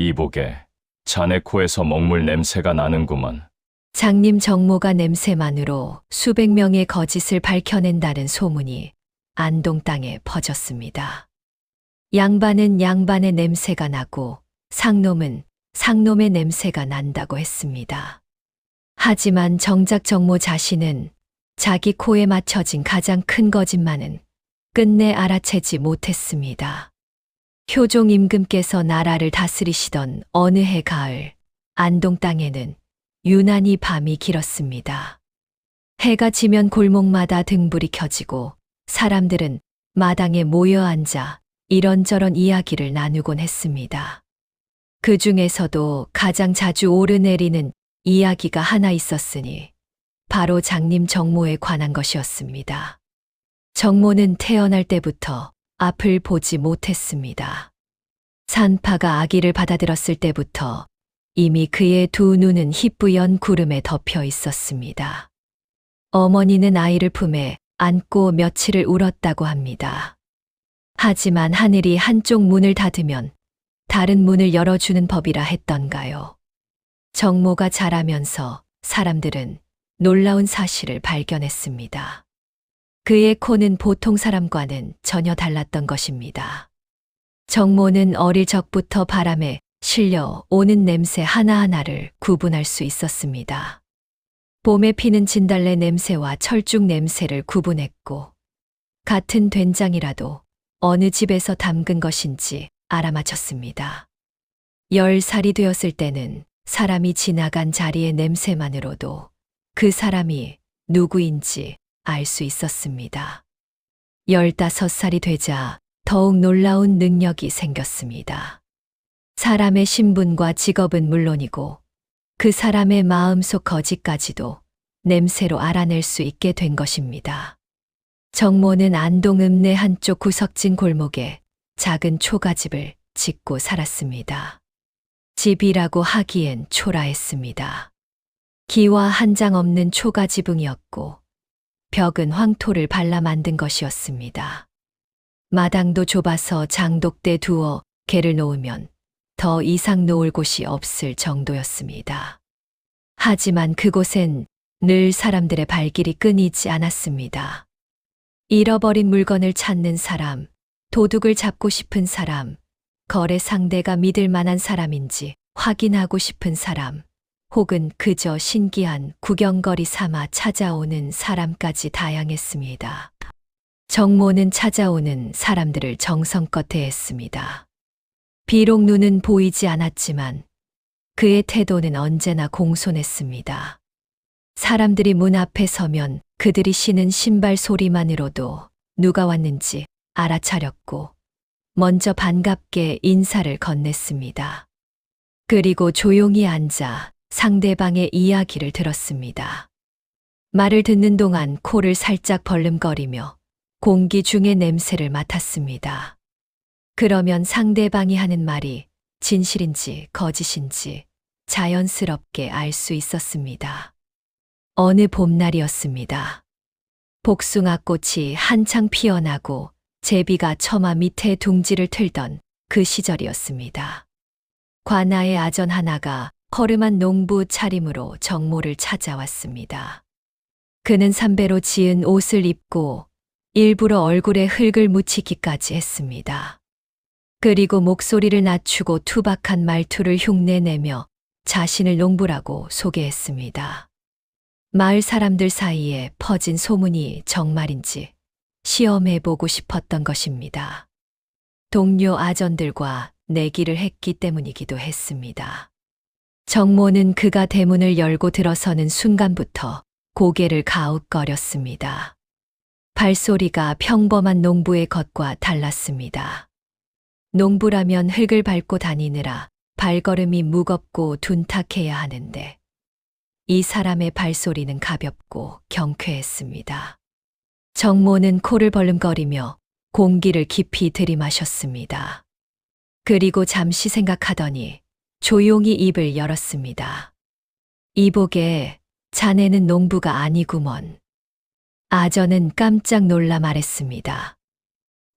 이보게, 자네 코에서 먹물 냄새가 나는구먼. 장님 정모가 냄새만으로 수백 명의 거짓을 밝혀낸다는 소문이 안동 땅에 퍼졌습니다. 양반은 양반의 냄새가 나고 상놈은 상놈의 냄새가 난다고 했습니다. 하지만 정작 정모 자신은 자기 코에 맞춰진 가장 큰 거짓말은 끝내 알아채지 못했습니다. 효종 임금께서 나라를 다스리시던 어느 해 가을, 안동 땅에는 유난히 밤이 길었습니다. 해가 지면 골목마다 등불이 켜지고 사람들은 마당에 모여 앉아 이런저런 이야기를 나누곤 했습니다. 그 중에서도 가장 자주 오르내리는 이야기가 하나 있었으니 바로 장님 정모에 관한 것이었습니다. 정모는 태어날 때부터 앞을 보지 못했습니다. 산파가 아기를 받아들었을 때부터 이미 그의 두 눈은 희뿌연 구름에 덮여 있었습니다. 어머니는 아이를 품에 안고 며칠을 울었다고 합니다. 하지만 하늘이 한쪽 문을 닫으면 다른 문을 열어주는 법이라 했던가요. 정모가 자라면서 사람들은 놀라운 사실을 발견했습니다. 그의 코는 보통 사람과는 전혀 달랐던 것입니다. 정모는 어릴 적부터 바람에 실려 오는 냄새 하나하나를 구분할 수 있었습니다. 봄에 피는 진달래 냄새와 철쭉 냄새를 구분했고, 같은 된장이라도 어느 집에서 담근 것인지 알아맞혔습니다. 10살이 되었을 때는 사람이 지나간 자리의 냄새만으로도 그 사람이 누구인지 알 수 있었습니다. 15살이 되자 더욱 놀라운 능력이 생겼습니다. 사람의 신분과 직업은 물론이고 그 사람의 마음속 거짓까지도 냄새로 알아낼 수 있게 된 것입니다. 정모는 안동 읍내 한쪽 구석진 골목에 작은 초가집을 짓고 살았습니다. 집이라고 하기엔 초라했습니다. 기와 한 장 없는 초가지붕이었고 벽은 황토를 발라 만든 것이었습니다. 마당도 좁아서 장독대 두어 개를 놓으면 더 이상 놓을 곳이 없을 정도였습니다. 하지만 그곳엔 늘 사람들의 발길이 끊이지 않았습니다. 잃어버린 물건을 찾는 사람, 도둑을 잡고 싶은 사람, 거래 상대가 믿을 만한 사람인지 확인하고 싶은 사람, 혹은 그저 신기한 구경거리 삼아 찾아오는 사람까지 다양했습니다. 정모는 찾아오는 사람들을 정성껏 대했습니다. 비록 눈은 보이지 않았지만 그의 태도는 언제나 공손했습니다. 사람들이 문 앞에 서면 그들이 신은 신발 소리만으로도 누가 왔는지 알아차렸고 먼저 반갑게 인사를 건넸습니다. 그리고 조용히 앉아 상대방의 이야기를 들었습니다. 말을 듣는 동안 코를 살짝 벌름거리며 공기 중의 냄새를 맡았습니다. 그러면 상대방이 하는 말이 진실인지 거짓인지 자연스럽게 알 수 있었습니다. 어느 봄날이었습니다. 복숭아꽃이 한창 피어나고 제비가 처마 밑에 둥지를 틀던 그 시절이었습니다. 관아의 아전 하나가 허름한 농부 차림으로 정모를 찾아왔습니다. 그는 삼배로 지은 옷을 입고 일부러 얼굴에 흙을 묻히기까지 했습니다. 그리고 목소리를 낮추고 투박한 말투를 흉내내며 자신을 농부라고 소개했습니다. 마을 사람들 사이에 퍼진 소문이 정말인지 시험해보고 싶었던 것입니다. 동료 아전들과 내기를 했기 때문이기도 했습니다. 정모는 그가 대문을 열고 들어서는 순간부터 고개를 가웃거렸습니다. 발소리가 평범한 농부의 것과 달랐습니다. 농부라면 흙을 밟고 다니느라 발걸음이 무겁고 둔탁해야 하는데 이 사람의 발소리는 가볍고 경쾌했습니다. 정모는 코를 벌름거리며 공기를 깊이 들이마셨습니다. 그리고 잠시 생각하더니 조용히 입을 열었습니다. 이보게, 자네는 농부가 아니구먼. 아전은 깜짝 놀라 말했습니다.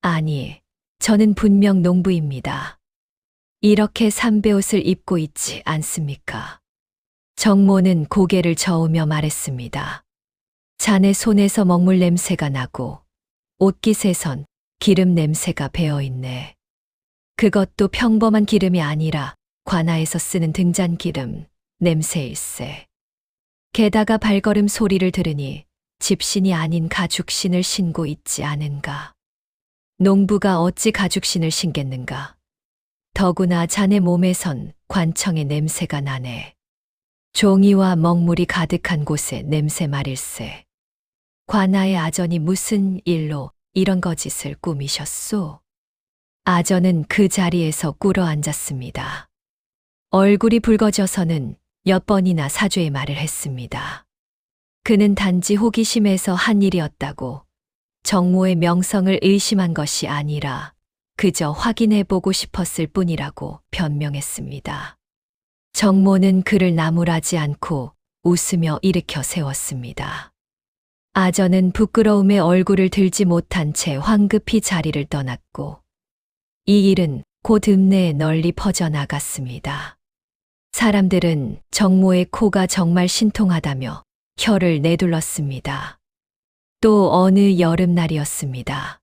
아니, 저는 분명 농부입니다. 이렇게 삼베옷을 입고 있지 않습니까? 정모는 고개를 저으며 말했습니다. 자네 손에서 먹물 냄새가 나고 옷깃에선 기름 냄새가 배어있네. 그것도 평범한 기름이 아니라 관아에서 쓰는 등잔기름 냄새일세. 게다가 발걸음 소리를 들으니 집신이 아닌 가죽신을 신고 있지 않은가. 농부가 어찌 가죽신을 신겠는가. 더구나 자네 몸에선 관청의 냄새가 나네. 종이와 먹물이 가득한 곳에 냄새 말일세. 관아의 아전이 무슨 일로 이런 거짓을 꾸미셨소? 아전은 그 자리에서 꿇어 앉았습니다. 얼굴이 붉어져서는 몇 번이나 사죄의 말을 했습니다. 그는 단지 호기심에서 한 일이었다고, 정모의 명성을 의심한 것이 아니라 그저 확인해보고 싶었을 뿐이라고 변명했습니다. 정모는 그를 나무라지 않고 웃으며 일으켜 세웠습니다. 아전은 부끄러움에 얼굴을 들지 못한 채 황급히 자리를 떠났고, 이 일은 곧 읍내에 널리 퍼져나갔습니다. 사람들은 정모의 코가 정말 신통하다며 혀를 내둘렀습니다. 또 어느 여름날이었습니다.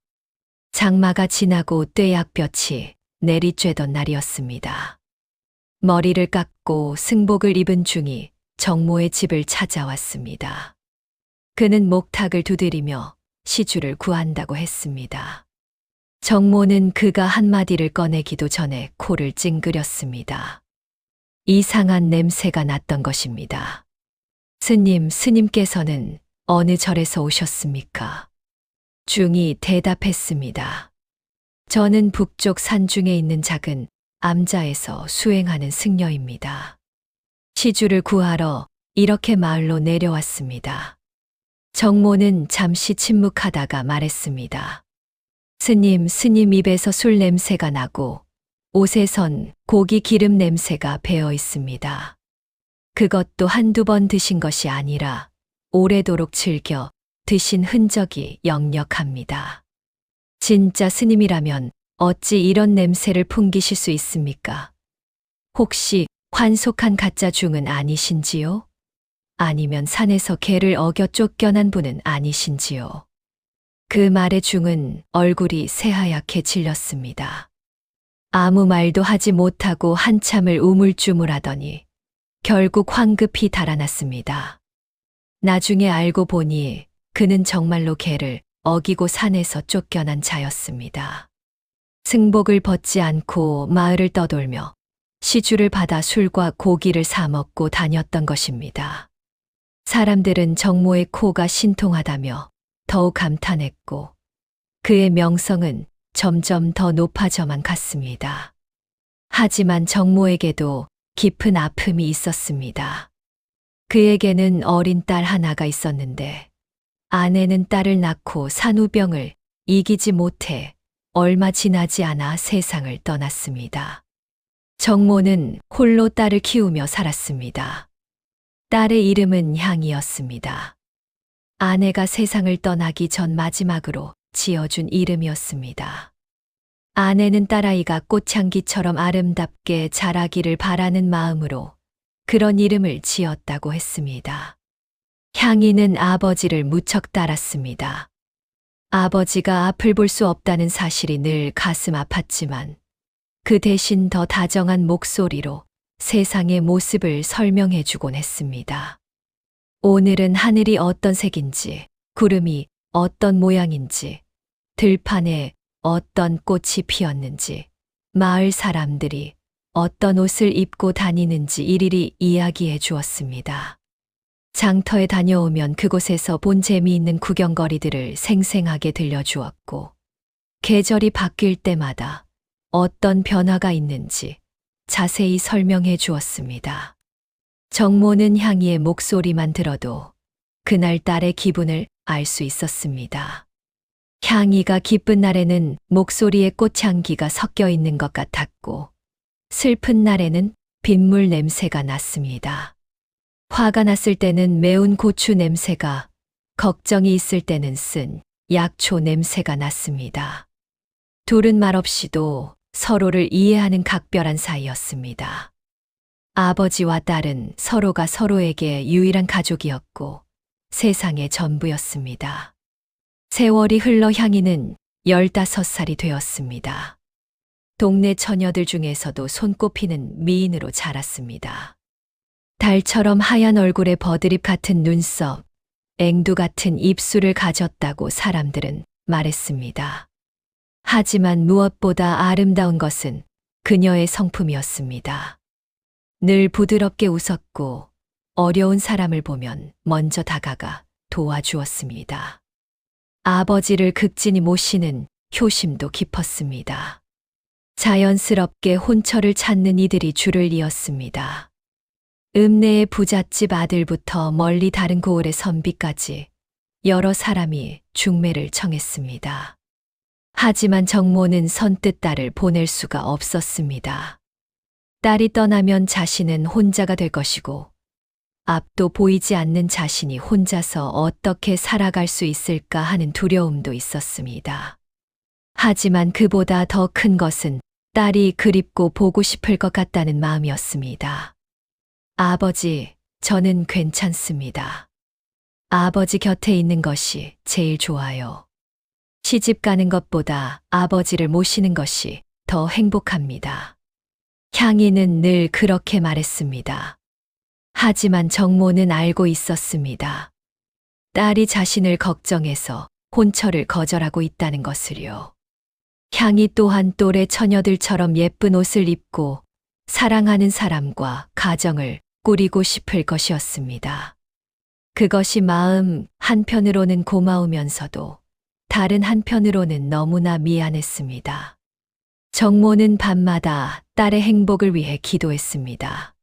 장마가 지나고 떼약볕이 내리쬐던 날이었습니다. 머리를 깎고 승복을 입은 중이 정모의 집을 찾아왔습니다. 그는 목탁을 두드리며 시주를 구한다고 했습니다. 정모는 그가 한마디를 꺼내기도 전에 코를 찡그렸습니다. 이상한 냄새가 났던 것입니다. 스님께서는 어느 절에서 오셨습니까? 중이 대답했습니다. 저는 북쪽 산중에 있는 작은 암자에서 수행하는 승려입니다. 시주를 구하러 이렇게 마을로 내려왔습니다. 정모는 잠시 침묵하다가 말했습니다. 스님 입에서 술 냄새가 나고 옷에선 고기 기름 냄새가 배어 있습니다. 그것도 한두 번 드신 것이 아니라 오래도록 즐겨 드신 흔적이 역력합니다. 진짜 스님이라면 어찌 이런 냄새를 풍기실 수 있습니까? 혹시 환속한 가짜 중은 아니신지요? 아니면 산에서 개를 어겨 쫓겨난 분은 아니신지요? 그 말에 중은 얼굴이 새하얗게 질렸습니다. 아무 말도 하지 못하고 한참을 우물쭈물하더니 결국 황급히 달아났습니다. 나중에 알고 보니 그는 정말로 개를 어기고 산에서 쫓겨난 자였습니다. 승복을 벗지 않고 마을을 떠돌며 시주를 받아 술과 고기를 사 먹고 다녔던 것입니다. 사람들은 정모의 코가 신통하다며 더욱 감탄했고 그의 명성은 점점 더 높아져만 갔습니다. 하지만 정모에게도 깊은 아픔이 있었습니다. 그에게는 어린 딸 하나가 있었는데 아내는 딸을 낳고 산후병을 이기지 못해 얼마 지나지 않아 세상을 떠났습니다. 정모는 홀로 딸을 키우며 살았습니다. 딸의 이름은 향이었습니다. 아내가 세상을 떠나기 전 마지막으로 지어준 이름이었습니다. 아내는 딸아이가 꽃향기처럼 아름답게 자라기를 바라는 마음으로 그런 이름을 지었다고 했습니다. 향이는 아버지를 무척 따랐습니다. 아버지가 앞을 볼 수 없다는 사실이 늘 가슴 아팠지만 그 대신 더 다정한 목소리로 세상의 모습을 설명해 주곤 했습니다. 오늘은 하늘이 어떤 색인지, 구름이 어떤 모양인지, 들판에 어떤 꽃이 피었는지, 마을 사람들이 어떤 옷을 입고 다니는지 일일이 이야기해 주었습니다. 장터에 다녀오면 그곳에서 본 재미있는 구경거리들을 생생하게 들려주었고, 계절이 바뀔 때마다 어떤 변화가 있는지 자세히 설명해 주었습니다. 정모는 향이의 목소리만 들어도 그날 딸의 기분을 알 수 있었습니다. 향이가 기쁜 날에는 목소리에 꽃향기가 섞여 있는 것 같았고, 슬픈 날에는 빗물 냄새가 났습니다. 화가 났을 때는 매운 고추 냄새가, 걱정이 있을 때는 쓴 약초 냄새가 났습니다. 둘은 말없이도 서로를 이해하는 각별한 사이였습니다. 아버지와 딸은 서로가 서로에게 유일한 가족이었고 세상의 전부였습니다. 세월이 흘러 향이는 15살이 되었습니다. 동네 처녀들 중에서도 손꼽히는 미인으로 자랐습니다. 달처럼 하얀 얼굴에 버드립 같은 눈썹, 앵두 같은 입술을 가졌다고 사람들은 말했습니다. 하지만 무엇보다 아름다운 것은 그녀의 성품이었습니다. 늘 부드럽게 웃었고 어려운 사람을 보면 먼저 다가가 도와주었습니다. 아버지를 극진히 모시는 효심도 깊었습니다. 자연스럽게 혼처를 찾는 이들이 줄을 이었습니다. 읍내의 부잣집 아들부터 멀리 다른 고을의 선비까지 여러 사람이 중매를 청했습니다. 하지만 정모는 선뜻 딸을 보낼 수가 없었습니다. 딸이 떠나면 자신은 혼자가 될 것이고 앞도 보이지 않는 자신이 혼자서 어떻게 살아갈 수 있을까 하는 두려움도 있었습니다. 하지만 그보다 더 큰 것은 딸이 그립고 보고 싶을 것 같다는 마음이었습니다. 아버지, 저는 괜찮습니다. 아버지 곁에 있는 것이 제일 좋아요. 시집 가는 것보다 아버지를 모시는 것이 더 행복합니다. 향이는 늘 그렇게 말했습니다. 하지만 정모는 알고 있었습니다. 딸이 자신을 걱정해서 혼처를 거절하고 있다는 것을요. 향이 또한 또래 처녀들처럼 예쁜 옷을 입고 사랑하는 사람과 가정을 꾸리고 싶을 것이었습니다. 그것이 마음 한편으로는 고마우면서도 다른 한편으로는 너무나 미안했습니다. 정모는 밤마다 딸의 행복을 위해 기도했습니다.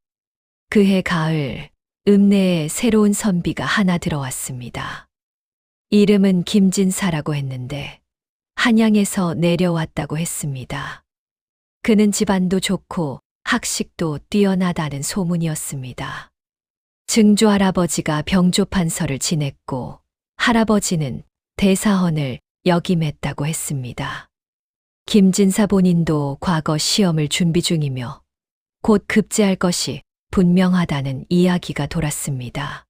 그해 가을, 읍내에 새로운 선비가 하나 들어왔습니다. 이름은 김진사라고 했는데 한양에서 내려왔다고 했습니다. 그는 집안도 좋고 학식도 뛰어나다는 소문이었습니다. 증조 할아버지가 병조판서를 지냈고 할아버지는 대사헌을 역임했다고 했습니다. 김진사 본인도 과거 시험을 준비 중이며 곧 급제할 것이 분명하다는 이야기가 돌았습니다.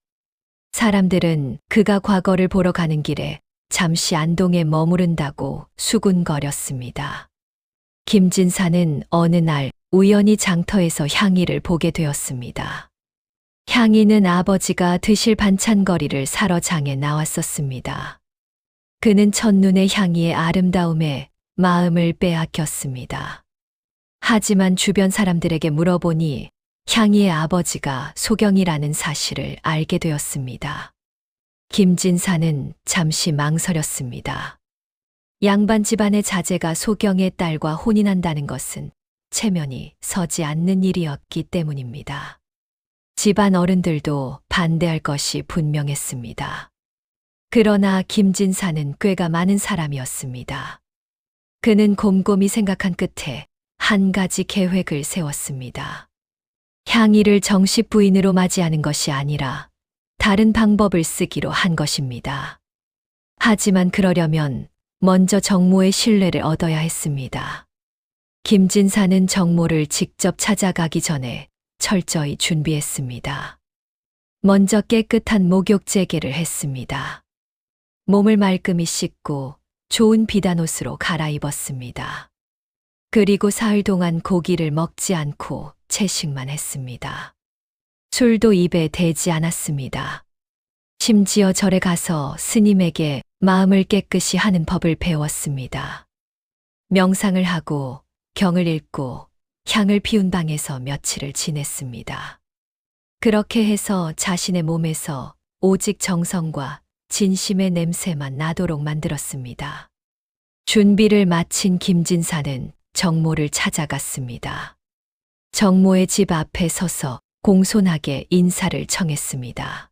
사람들은 그가 과거를 보러 가는 길에 잠시 안동에 머무른다고 수군거렸습니다. 김진사는 어느 날 우연히 장터에서 향이를 보게 되었습니다. 향이는 아버지가 드실 반찬거리를 사러 장에 나왔었습니다. 그는 첫눈에 향이의 아름다움에 마음을 빼앗겼습니다. 하지만 주변 사람들에게 물어보니 향이의 아버지가 소경이라는 사실을 알게 되었습니다. 김진사는 잠시 망설였습니다. 양반 집안의 자제가 소경의 딸과 혼인한다는 것은 체면이 서지 않는 일이었기 때문입니다. 집안 어른들도 반대할 것이 분명했습니다. 그러나 김진사는 꾀가 많은 사람이었습니다. 그는 곰곰이 생각한 끝에 한 가지 계획을 세웠습니다. 향이를 정식 부인으로 맞이하는 것이 아니라 다른 방법을 쓰기로 한 것입니다. 하지만 그러려면 먼저 정모의 신뢰를 얻어야 했습니다. 김진사는 정모를 직접 찾아가기 전에 철저히 준비했습니다. 먼저 깨끗한 목욕재개를 했습니다. 몸을 말끔히 씻고 좋은 비단옷으로 갈아입었습니다. 그리고 사흘 동안 고기를 먹지 않고 채식만 했습니다. 술도 입에 대지 않았습니다. 심지어 절에 가서 스님에게 마음을 깨끗이 하는 법을 배웠습니다. 명상을 하고 경을 읽고 향을 피운 방에서 며칠을 지냈습니다. 그렇게 해서 자신의 몸에서 오직 정성과 진심의 냄새만 나도록 만들었습니다. 준비를 마친 김진사는 정모를 찾아갔습니다. 정모의 집 앞에 서서 공손하게 인사를 청했습니다.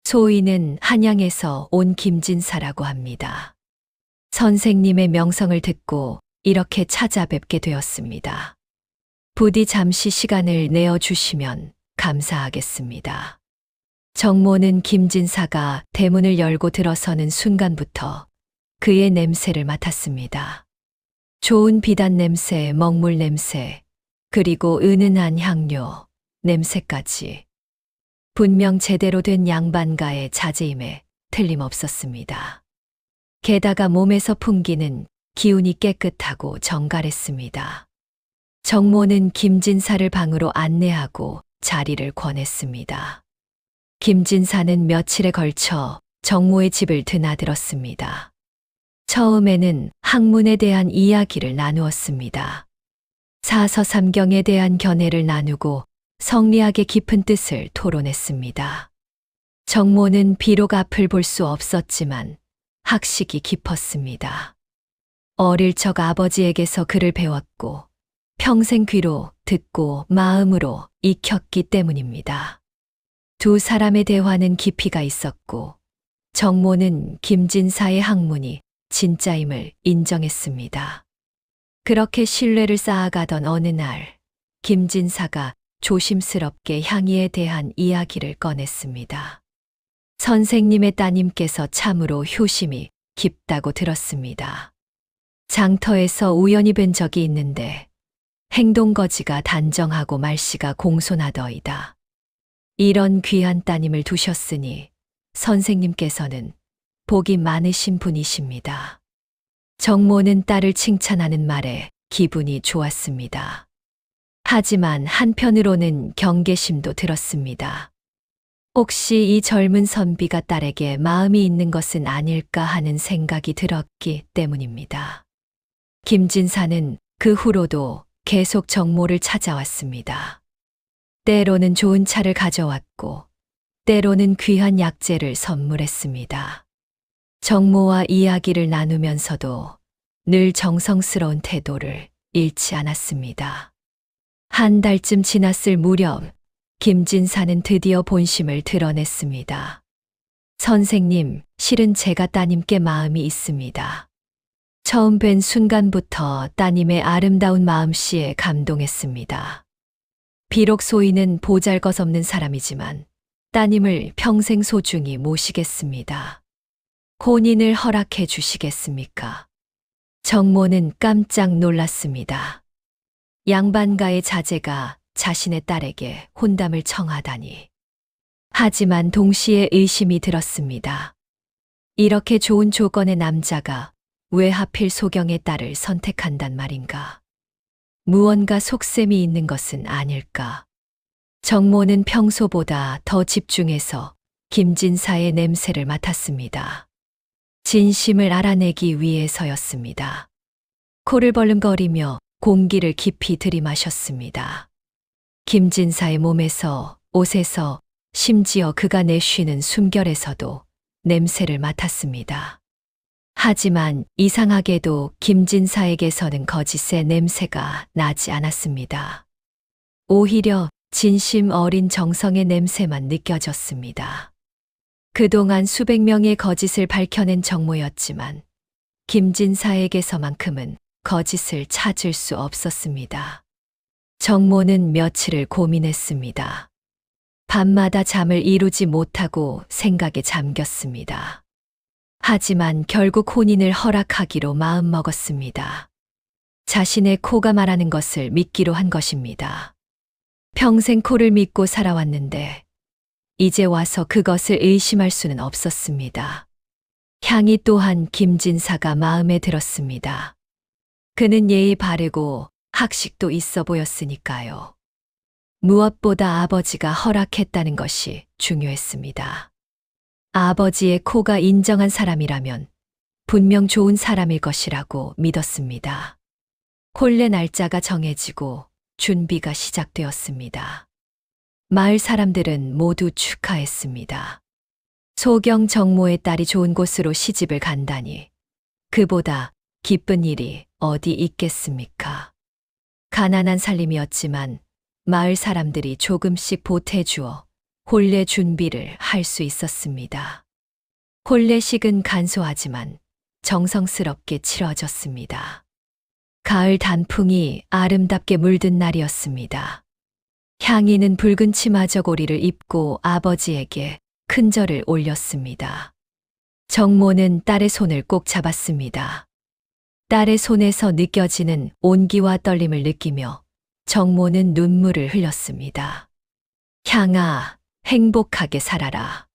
소인은 한양에서 온 김진사라고 합니다. 선생님의 명성을 듣고 이렇게 찾아뵙게 되었습니다. 부디 잠시 시간을 내어주시면 감사하겠습니다. 정모는 김진사가 대문을 열고 들어서는 순간부터 그의 냄새를 맡았습니다. 좋은 비단 냄새, 먹물 냄새, 그리고 은은한 향료, 냄새까지. 분명 제대로 된 양반가의 자제임에 틀림없었습니다. 게다가 몸에서 풍기는 기운이 깨끗하고 정갈했습니다. 정모는 김진사를 방으로 안내하고 자리를 권했습니다. 김진사는 며칠에 걸쳐 정모의 집을 드나들었습니다. 처음에는 학문에 대한 이야기를 나누었습니다. 사서삼경에 대한 견해를 나누고 성리학의 깊은 뜻을 토론했습니다. 정모는 비록 앞을 볼 수 없었지만 학식이 깊었습니다. 어릴 적 아버지에게서 글을 배웠고 평생 귀로 듣고 마음으로 익혔기 때문입니다. 두 사람의 대화는 깊이가 있었고 정모는 김진사의 학문이 진짜임을 인정했습니다. 그렇게 신뢰를 쌓아가던 어느 날 김진사가 조심스럽게 향이에 대한 이야기를 꺼냈습니다. 선생님의 따님께서 참으로 효심이 깊다고 들었습니다. 장터에서 우연히 뵌 적이 있는데 행동거지가 단정하고 말씨가 공손하더이다. 이런 귀한 따님을 두셨으니 선생님께서는 복이 많으신 분이십니다. 정모는 딸을 칭찬하는 말에 기분이 좋았습니다. 하지만 한편으로는 경계심도 들었습니다. 혹시 이 젊은 선비가 딸에게 마음이 있는 것은 아닐까 하는 생각이 들었기 때문입니다. 김진사는 그 후로도 계속 정모를 찾아왔습니다. 때로는 좋은 차를 가져왔고, 때로는 귀한 약재를 선물했습니다. 정모와 이야기를 나누면서도 늘 정성스러운 태도를 잃지 않았습니다. 한 달쯤 지났을 무렵, 김진사는 드디어 본심을 드러냈습니다. 선생님, 실은 제가 따님께 마음이 있습니다. 처음 뵌 순간부터 따님의 아름다운 마음씨에 감동했습니다. 비록 소인은 보잘것없는 사람이지만 따님을 평생 소중히 모시겠습니다. 혼인을 허락해 주시겠습니까? 정모는 깜짝 놀랐습니다. 양반가의 자제가 자신의 딸에게 혼담을 청하다니. 하지만 동시에 의심이 들었습니다. 이렇게 좋은 조건의 남자가 왜 하필 소경의 딸을 선택한단 말인가? 무언가 속셈이 있는 것은 아닐까? 정모는 평소보다 더 집중해서 김진사의 냄새를 맡았습니다. 진심을 알아내기 위해서였습니다. 코를 벌름거리며 공기를 깊이 들이마셨습니다. 김진사의 몸에서, 옷에서, 심지어 그가 내쉬는 숨결에서도 냄새를 맡았습니다. 하지만 이상하게도 김진사에게서는 거짓의 냄새가 나지 않았습니다. 오히려 진심 어린 정성의 냄새만 느껴졌습니다. 그동안 수백 명의 거짓을 밝혀낸 정모였지만 김진사에게서만큼은 거짓을 찾을 수 없었습니다. 정모는 며칠을 고민했습니다. 밤마다 잠을 이루지 못하고 생각에 잠겼습니다. 하지만 결국 혼인을 허락하기로 마음먹었습니다. 자신의 코가 말하는 것을 믿기로 한 것입니다. 평생 코를 믿고 살아왔는데 이제 와서 그것을 의심할 수는 없었습니다. 향이 또한 김진사가 마음에 들었습니다. 그는 예의 바르고 학식도 있어 보였으니까요. 무엇보다 아버지가 허락했다는 것이 중요했습니다. 아버지의 코가 인정한 사람이라면 분명 좋은 사람일 것이라고 믿었습니다. 혼례 날짜가 정해지고 준비가 시작되었습니다. 마을 사람들은 모두 축하했습니다. 소경 정모의 딸이 좋은 곳으로 시집을 간다니 그보다 기쁜 일이 어디 있겠습니까? 가난한 살림이었지만 마을 사람들이 조금씩 보태주어 혼례 준비를 할 수 있었습니다. 혼례식은 간소하지만 정성스럽게 치러졌습니다. 가을 단풍이 아름답게 물든 날이었습니다. 향이는 붉은 치마 저고리를 입고 아버지에게 큰절을 올렸습니다. 정모는 딸의 손을 꼭 잡았습니다. 딸의 손에서 느껴지는 온기와 떨림을 느끼며 정모는 눈물을 흘렸습니다. 향아, 행복하게 살아라.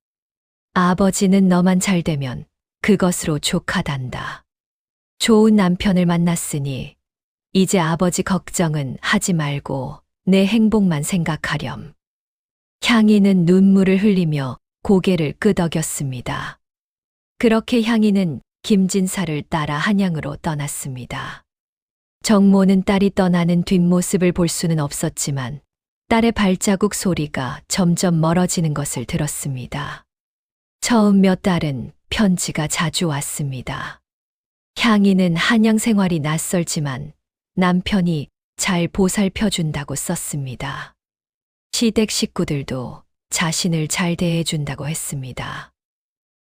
아버지는 너만 잘 되면 그것으로 족하단다. 좋은 남편을 만났으니 이제 아버지 걱정은 하지 말고 내 행복만 생각하렴. 향이는 눈물을 흘리며 고개를 끄덕였습니다. 그렇게 향이는 김진사를 따라 한양으로 떠났습니다. 정모는 딸이 떠나는 뒷모습을 볼 수는 없었지만 딸의 발자국 소리가 점점 멀어지는 것을 들었습니다. 처음 몇 달은 편지가 자주 왔습니다. 향이는 한양 생활이 낯설지만 남편이 잘 보살펴준다고 썼습니다. 시댁 식구들도 자신을 잘 대해준다고 했습니다.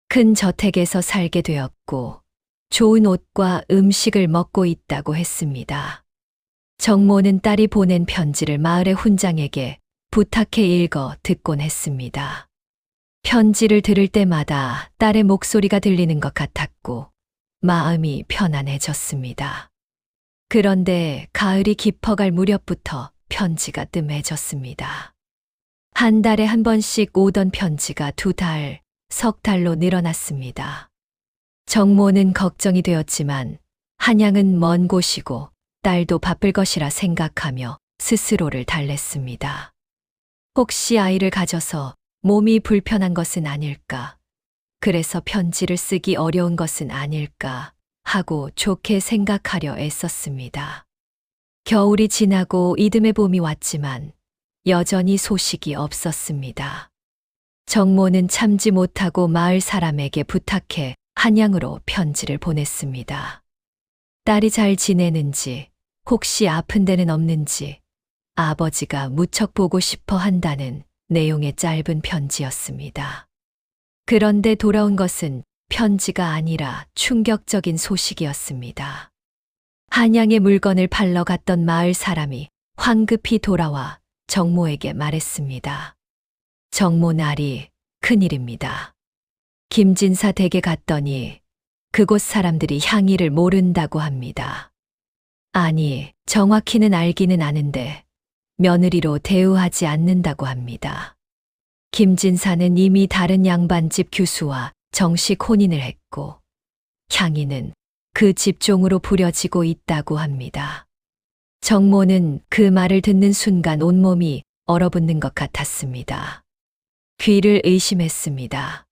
큰 저택에서 살게 되었고 좋은 옷과 음식을 먹고 있다고 했습니다. 정모는 딸이 보낸 편지를 마을의 훈장에게 부탁해 읽어 듣곤 했습니다. 편지를 들을 때마다 딸의 목소리가 들리는 것 같았고 마음이 편안해졌습니다. 그런데 가을이 깊어갈 무렵부터 편지가 뜸해졌습니다. 한 달에 한 번씩 오던 편지가 2달, 석 달로 늘어났습니다. 정모는 걱정이 되었지만 한양은 먼 곳이고 딸도 바쁠 것이라 생각하며 스스로를 달랬습니다. 혹시 아이를 가져서 몸이 불편한 것은 아닐까? 그래서 편지를 쓰기 어려운 것은 아닐까? 하고 좋게 생각하려 애썼습니다. 겨울이 지나고 이듬해 봄이 왔지만 여전히 소식이 없었습니다. 정모는 참지 못하고 마을 사람에게 부탁해 한양으로 편지를 보냈습니다. 딸이 잘 지내는지, 혹시 아픈 데는 없는지 아버지가 무척 보고 싶어 한다는 내용의 짧은 편지였습니다. 그런데 돌아온 것은 편지가 아니라 충격적인 소식이었습니다. 한양의 물건을 팔러 갔던 마을 사람이 황급히 돌아와 정모에게 말했습니다. 정모 나리, 큰일입니다. 김진사 댁에 갔더니 그곳 사람들이 향이를 모른다고 합니다. 아니, 정확히는 알기는 아는데 며느리로 대우하지 않는다고 합니다. 김진사는 이미 다른 양반집 교수와 정식 혼인을 했고 향이는 그 집종으로 부려지고 있다고 합니다. 정모는 그 말을 듣는 순간 온몸이 얼어붙는 것 같았습니다. 귀를 의심했습니다.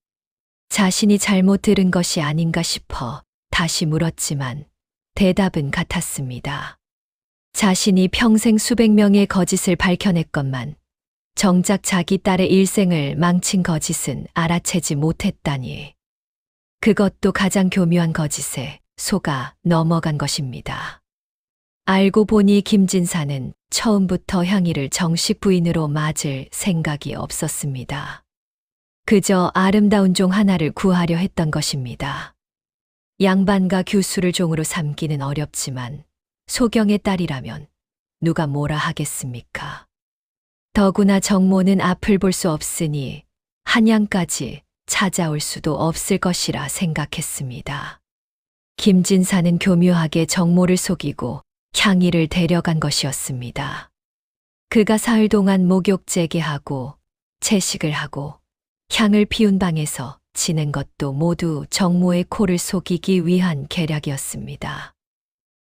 자신이 잘못 들은 것이 아닌가 싶어 다시 물었지만 대답은 같았습니다. 자신이 평생 수백 명의 거짓을 밝혀냈건만 정작 자기 딸의 일생을 망친 거짓은 알아채지 못했다니. 그것도 가장 교묘한 거짓에 속아 넘어간 것입니다. 알고 보니 김진사는 처음부터 향이를 정식 부인으로 맞을 생각이 없었습니다. 그저 아름다운 종 하나를 구하려 했던 것입니다. 양반과 교수를 종으로 삼기는 어렵지만 소경의 딸이라면 누가 뭐라 하겠습니까? 더구나 정모는 앞을 볼 수 없으니 한양까지 찾아올 수도 없을 것이라 생각했습니다. 김진사는 교묘하게 정모를 속이고 향이를 데려간 것이었습니다. 그가 사흘 동안 목욕 재개하고 채식을 하고 향을 피운 방에서 지낸 것도 모두 정모의 코를 속이기 위한 계략이었습니다.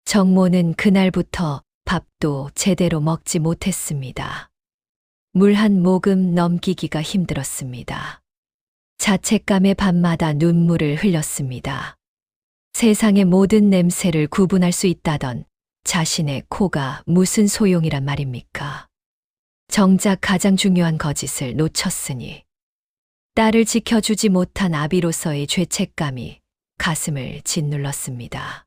정모는 그날부터 밥도 제대로 먹지 못했습니다. 물 한 모금 넘기기가 힘들었습니다. 자책감에 밤마다 눈물을 흘렸습니다. 세상의 모든 냄새를 구분할 수 있다던 자신의 코가 무슨 소용이란 말입니까? 정작 가장 중요한 거짓을 놓쳤으니 딸을 지켜주지 못한 아비로서의 죄책감이 가슴을 짓눌렀습니다.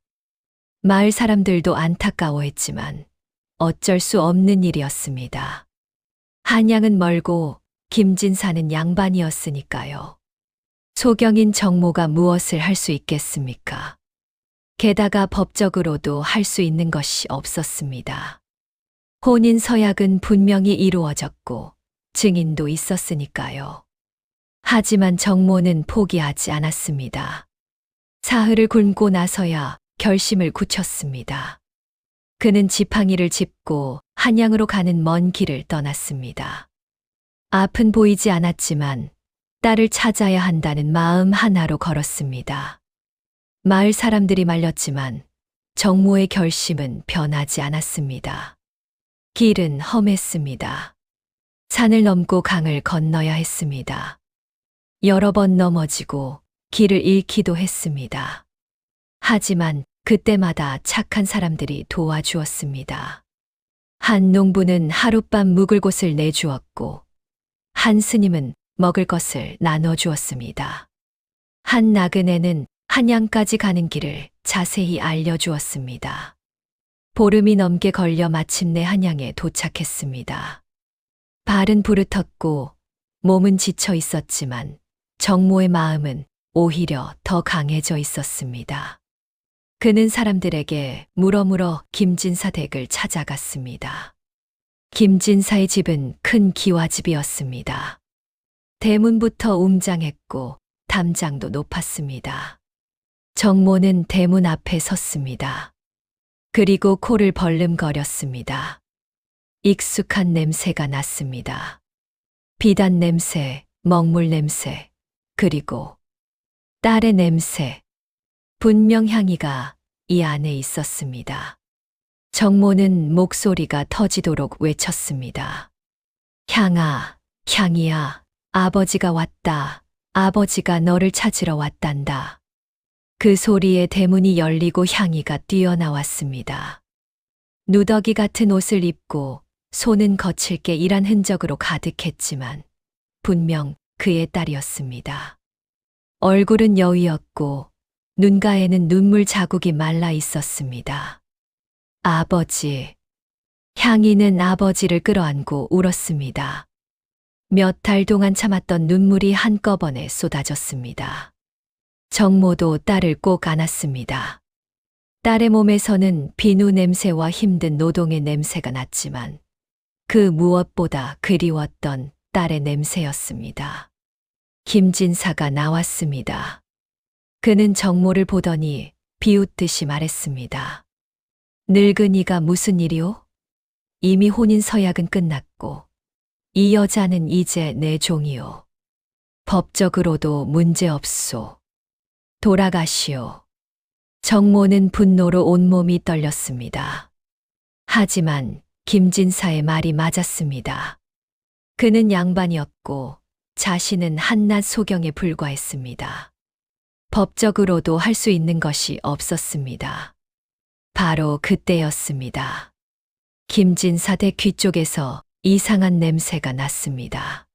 마을 사람들도 안타까워했지만 어쩔 수 없는 일이었습니다. 한양은 멀고 김진사는 양반이었으니까요. 소경인 정모가 무엇을 할 수 있겠습니까? 게다가 법적으로도 할 수 있는 것이 없었습니다. 혼인 서약은 분명히 이루어졌고 증인도 있었으니까요. 하지만 정모는 포기하지 않았습니다. 사흘을 굶고 나서야 결심을 굳혔습니다. 그는 지팡이를 짚고 한양으로 가는 먼 길을 떠났습니다. 앞은 보이지 않았지만 딸을 찾아야 한다는 마음 하나로 걸었습니다. 마을 사람들이 말렸지만 정모의 결심은 변하지 않았습니다. 길은 험했습니다. 산을 넘고 강을 건너야 했습니다. 여러 번 넘어지고 길을 잃기도 했습니다. 하지만 그때마다 착한 사람들이 도와주었습니다. 한 농부는 하룻밤 묵을 곳을 내주었고, 한 스님은 먹을 것을 나눠주었습니다. 한 나그네는 한양까지 가는 길을 자세히 알려주었습니다. 보름이 넘게 걸려 마침내 한양에 도착했습니다. 발은 부르텄고 몸은 지쳐 있었지만 정모의 마음은 오히려 더 강해져 있었습니다. 그는 사람들에게 물어물어 김진사 댁을 찾아갔습니다. 김진사의 집은 큰 기와집이었습니다. 대문부터 웅장했고 담장도 높았습니다. 정모는 대문 앞에 섰습니다. 그리고 코를 벌름거렸습니다. 익숙한 냄새가 났습니다. 비단 냄새, 먹물 냄새, 그리고 딸의 냄새. 분명 향이가 이 안에 있었습니다. 정모는 목소리가 터지도록 외쳤습니다. 향아, 향이야, 아버지가 왔다. 아버지가 너를 찾으러 왔단다. 그 소리에 대문이 열리고 향이가 뛰어나왔습니다. 누더기 같은 옷을 입고 손은 거칠게 일한 흔적으로 가득했지만 분명 그의 딸이었습니다. 얼굴은 여위였고 눈가에는 눈물 자국이 말라 있었습니다. 아버지. 향이는 아버지를 끌어안고 울었습니다. 몇 달 동안 참았던 눈물이 한꺼번에 쏟아졌습니다. 정모도 딸을 꼭 안았습니다. 딸의 몸에서는 비누 냄새와 힘든 노동의 냄새가 났지만 그 무엇보다 그리웠던 딸의 냄새였습니다. 김진사가 나왔습니다. 그는 정모를 보더니 비웃듯이 말했습니다. 늙은이가 무슨 일이오? 이미 혼인 서약은 끝났고 이 여자는 이제 내 종이오. 법적으로도 문제없소. 돌아가시오. 정모는 분노로 온몸이 떨렸습니다. 하지만 김진사의 말이 맞았습니다. 그는 양반이었고 자신은 한낱 소경에 불과했습니다. 법적으로도 할 수 있는 것이 없었습니다. 바로 그때였습니다. 김진사 댁 귀쪽에서 이상한 냄새가 났습니다.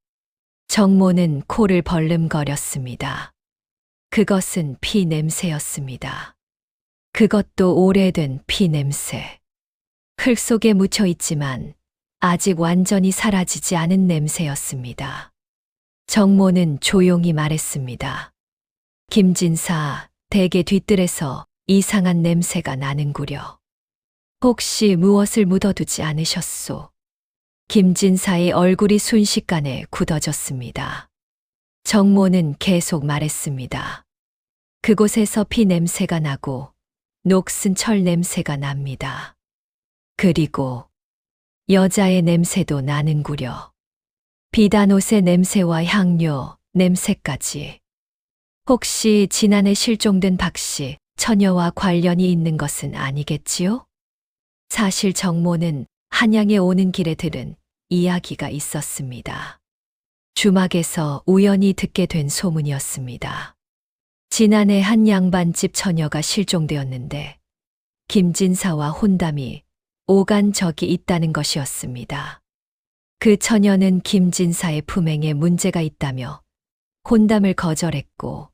정모는 코를 벌름거렸습니다. 그것은 피 냄새였습니다. 그것도 오래된 피 냄새. 흙 속에 묻혀 있지만 아직 완전히 사라지지 않은 냄새였습니다. 정모는 조용히 말했습니다. 김진사, 댁의 뒤뜰에서 이상한 냄새가 나는구려. 혹시 무엇을 묻어두지 않으셨소? 김진사의 얼굴이 순식간에 굳어졌습니다. 정모는 계속 말했습니다. 그곳에서 피 냄새가 나고 녹슨 철 냄새가 납니다. 그리고 여자의 냄새도 나는구려. 비단 옷의 냄새와 향료, 냄새까지. 혹시 지난해 실종된 박씨, 처녀와 관련이 있는 것은 아니겠지요? 사실 정모는 한양에 오는 길에 들은 이야기가 있었습니다. 주막에서 우연히 듣게 된 소문이었습니다. 지난해 한 양반집 처녀가 실종되었는데 김진사와 혼담이 오간 적이 있다는 것이었습니다. 그 처녀는 김진사의 품행에 문제가 있다며 혼담을 거절했고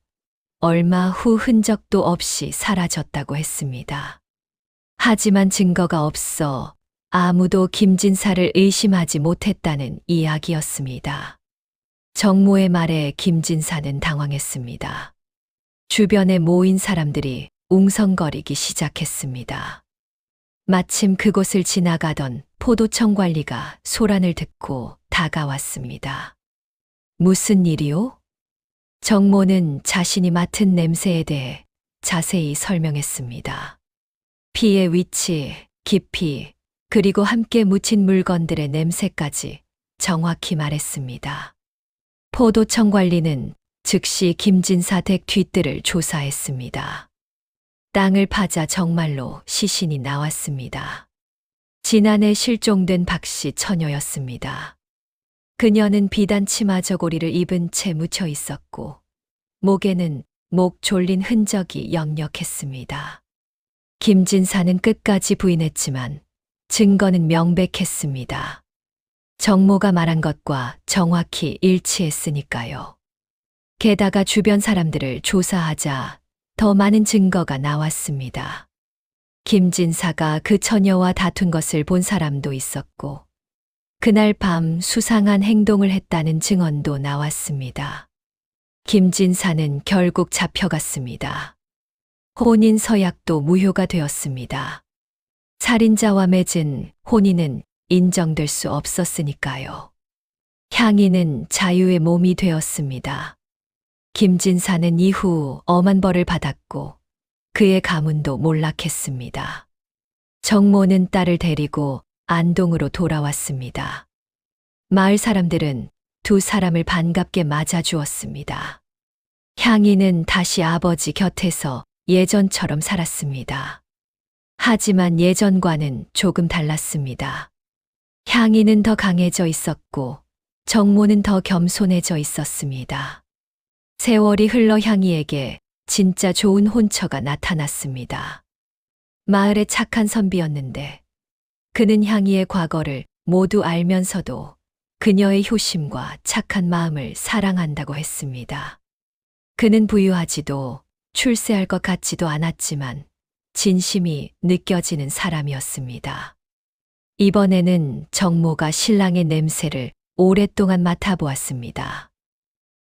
얼마 후 흔적도 없이 사라졌다고 했습니다. 하지만 증거가 없어 아무도 김진사를 의심하지 못했다는 이야기였습니다. 정모의 말에 김진사는 당황했습니다. 주변에 모인 사람들이 웅성거리기 시작했습니다. 마침 그곳을 지나가던 포도청 관리가 소란을 듣고 다가왔습니다. 무슨 일이오? 정모는 자신이 맡은 냄새에 대해 자세히 설명했습니다. 피의 위치, 깊이, 그리고 함께 묻힌 물건들의 냄새까지 정확히 말했습니다. 포도청 관리는 즉시 김진사 댁 뒤뜰을 조사했습니다. 땅을 파자 정말로 시신이 나왔습니다. 지난해 실종된 박씨 처녀였습니다. 그녀는 비단 치마 저고리를 입은 채 묻혀 있었고 목에는 목 졸린 흔적이 역력했습니다. 김진사는 끝까지 부인했지만 증거는 명백했습니다. 정모가 말한 것과 정확히 일치했으니까요. 게다가 주변 사람들을 조사하자 더 많은 증거가 나왔습니다. 김진사가 그 처녀와 다툰 것을 본 사람도 있었고, 그날 밤 수상한 행동을 했다는 증언도 나왔습니다. 김진사는 결국 잡혀갔습니다. 혼인 서약도 무효가 되었습니다. 살인자와 맺은 혼인은 인정될 수 없었으니까요. 향인은 자유의 몸이 되었습니다. 김진사는 이후 엄한 벌을 받았고 그의 가문도 몰락했습니다. 정모는 딸을 데리고 안동으로 돌아왔습니다. 마을 사람들은 두 사람을 반갑게 맞아주었습니다. 향인은 다시 아버지 곁에서 예전처럼 살았습니다. 하지만 예전과는 조금 달랐습니다. 향인은 더 강해져 있었고 정모는 더 겸손해져 있었습니다. 세월이 흘러 향이에게 진짜 좋은 혼처가 나타났습니다. 마을의 착한 선비였는데 그는 향이의 과거를 모두 알면서도 그녀의 효심과 착한 마음을 사랑한다고 했습니다. 그는 부유하지도 출세할 것 같지도 않았지만 진심이 느껴지는 사람이었습니다. 이번에는 정모가 신랑의 냄새를 오랫동안 맡아보았습니다.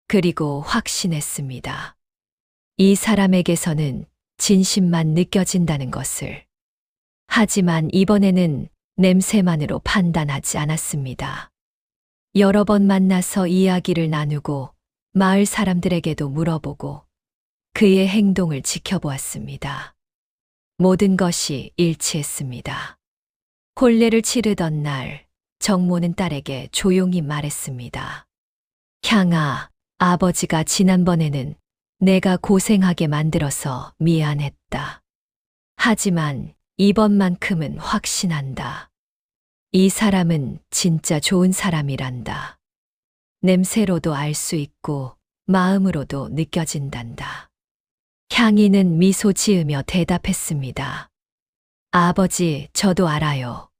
그리고 확신했습니다. 이 사람에게서는 진심만 느껴진다는 것을. 하지만 이번에는 냄새만으로 판단하지 않았습니다. 여러 번 만나서 이야기를 나누고 마을 사람들에게도 물어보고 그의 행동을 지켜보았습니다. 모든 것이 일치했습니다. 혼례를 치르던 날 정모는 딸에게 조용히 말했습니다. 향아, 아버지가 지난번에는 내가 고생하게 만들어서 미안했다. 하지만 이번만큼은 확신한다. 이 사람은 진짜 좋은 사람이란다. 냄새로도 알 수 있고 마음으로도 느껴진단다. 향이는 미소 지으며 대답했습니다. 아버지, 저도 알아요.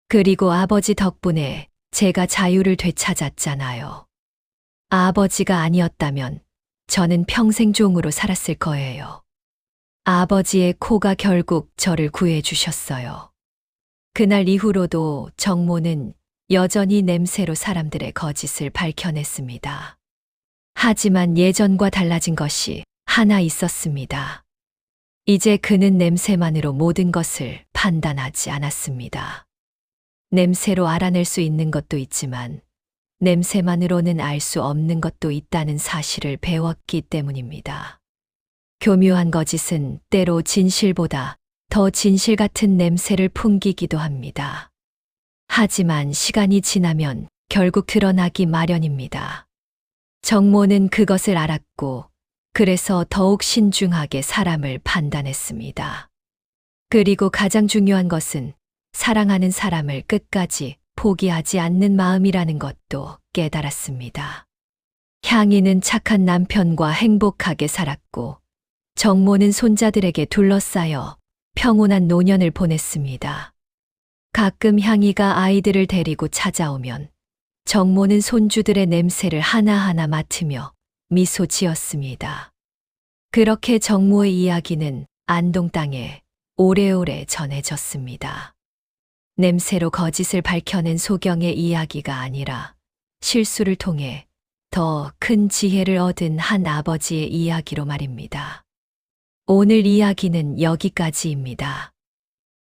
그리고 아버지 덕분에 제가 자유를 되찾았잖아요. 아버지가 아니었다면 저는 평생 종으로 살았을 거예요. 아버지의 코가 결국 저를 구해주셨어요. 그날 이후로도 정모는 여전히 냄새로 사람들의 거짓을 밝혀냈습니다. 하지만 예전과 달라진 것이 하나 있었습니다. 이제 그는 냄새만으로 모든 것을 판단하지 않았습니다. 냄새로 알아낼 수 있는 것도 있지만 냄새만으로는 알 수 없는 것도 있다는 사실을 배웠기 때문입니다. 교묘한 거짓은 때로 진실보다 더 진실 같은 냄새를 풍기기도 합니다. 하지만 시간이 지나면 결국 드러나기 마련입니다. 정모는 그것을 알았고 그래서 더욱 신중하게 사람을 판단했습니다. 그리고 가장 중요한 것은 사랑하는 사람을 끝까지 포기하지 않는 마음이라는 것도 깨달았습니다. 향이는 착한 남편과 행복하게 살았고 정모는 손자들에게 둘러싸여 평온한 노년을 보냈습니다. 가끔 향이가 아이들을 데리고 찾아오면 정모는 손주들의 냄새를 하나하나 맡으며 미소 지었습니다. 그렇게 정모의 이야기는 안동 땅에 오래오래 전해졌습니다. 냄새로 거짓을 밝혀낸 소경의 이야기가 아니라 실수를 통해 더 큰 지혜를 얻은 한 아버지의 이야기로 말입니다. 오늘 이야기는 여기까지입니다.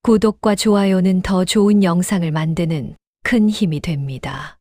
구독과 좋아요는 더 좋은 영상을 만드는 큰 힘이 됩니다.